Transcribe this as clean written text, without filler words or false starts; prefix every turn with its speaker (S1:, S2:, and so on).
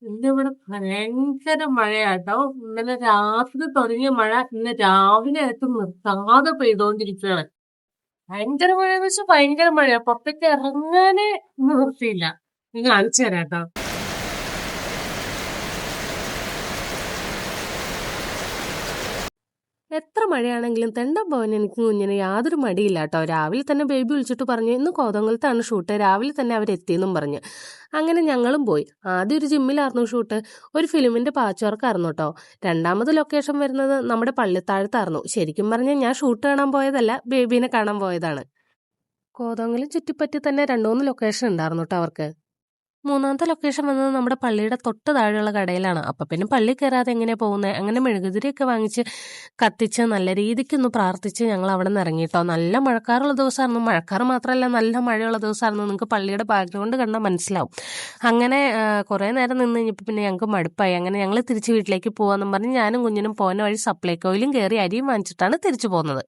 S1: ഇന്നിവിടെ ഭയങ്കര മഴയാട്ടോ. ഇന്നലെ രാത്രി തുടങ്ങിയ മഴ ഇന്ന് രാവിലെ ആയിട്ട് നിർത്താതെ പെയ്തോണ്ടിരിക്കുകയാണ്. ഭയങ്കര മഴയെന്ന് വെച്ചാൽ ഭയങ്കര മഴയാ. പുറത്തേക്ക് ഇറങ്ങാനേ നിവൃത്തിയില്ല. ഇത് കാണിച്ചു തരാട്ടോ. എത്ര മഴയാണെങ്കിലും തെണ്ടാൻ പോകാൻ എനിക്ക് കുഞ്ഞിന് യാതൊരു മടിയില്ല കേട്ടോ. രാവിലെ തന്നെ ബേബി വിളിച്ചിട്ട് പറഞ്ഞു ഇന്ന് കോതമംഗലത്താണ് ഷൂട്ട്, രാവിലെ തന്നെ അവരെത്തിയെന്നും പറഞ്ഞു. അങ്ങനെ ഞങ്ങളും പോയി. ആദ്യം ഒരു ജിമ്മിലായിരുന്നു ഷൂട്ട്, ഒരു ഫിലിമിന്റെ പാച്ചവർക്കായിരുന്നു കേട്ടോ. രണ്ടാമത് ലൊക്കേഷൻ വരുന്നത് നമ്മുടെ പള്ളിത്താഴത്തായിരുന്നു. ശരിക്കും പറഞ്ഞാൽ ഞാൻ ഷൂട്ട് കാണാൻ പോയതല്ല, ബേബീനെ കാണാൻ പോയതാണ്. കോതമംഗലം ചുറ്റിപ്പറ്റി തന്നെ 2-3 ലൊക്കേഷൻ ഉണ്ടായിരുന്നു കേട്ടോ അവർക്ക്. മൂന്നാമത്തെ ലൊക്കേഷൻ വന്നത് നമ്മുടെ പള്ളിയുടെ തൊട്ട് താഴെയുള്ള കടയിലാണ്. അപ്പം പിന്നെ പള്ളി കയറാതെ എങ്ങനെയാണ് പോകുന്നത്? അങ്ങനെ മെഴുകുതിരിയൊക്കെ വാങ്ങിച്ച് കത്തിച്ച് നല്ല രീതിക്കൊന്ന് പ്രാർത്ഥിച്ച് ഞങ്ങൾ അവിടെ നിന്ന് ഇറങ്ങിയിട്ടോ. നല്ല മഴക്കാറുള്ള ദിവസമായിരുന്നു. മഴക്കാറ് മാത്രമല്ല, നല്ല മഴയുള്ള ദിവസമായിരുന്നു. നിങ്ങൾക്ക് പള്ളിയുടെ ബാക്ക്ഗ്രൗണ്ട് കണ്ടാൽ മനസ്സിലാവും. അങ്ങനെ കുറേ നേരം നിന്ന് കഴിഞ്ഞപ്പോൾ പിന്നെ ഞങ്ങൾക്ക് മടുപ്പായി. അങ്ങനെ ഞങ്ങൾ തിരിച്ച് വീട്ടിലേക്ക് പോകാമെന്നും പറഞ്ഞ് ഞാനും കുഞ്ഞിനും പോകുന്ന വഴി സപ്ലൈക്കോയിലും കയറി അരിയും വാങ്ങിച്ചിട്ടാണ് തിരിച്ചു പോകുന്നത്.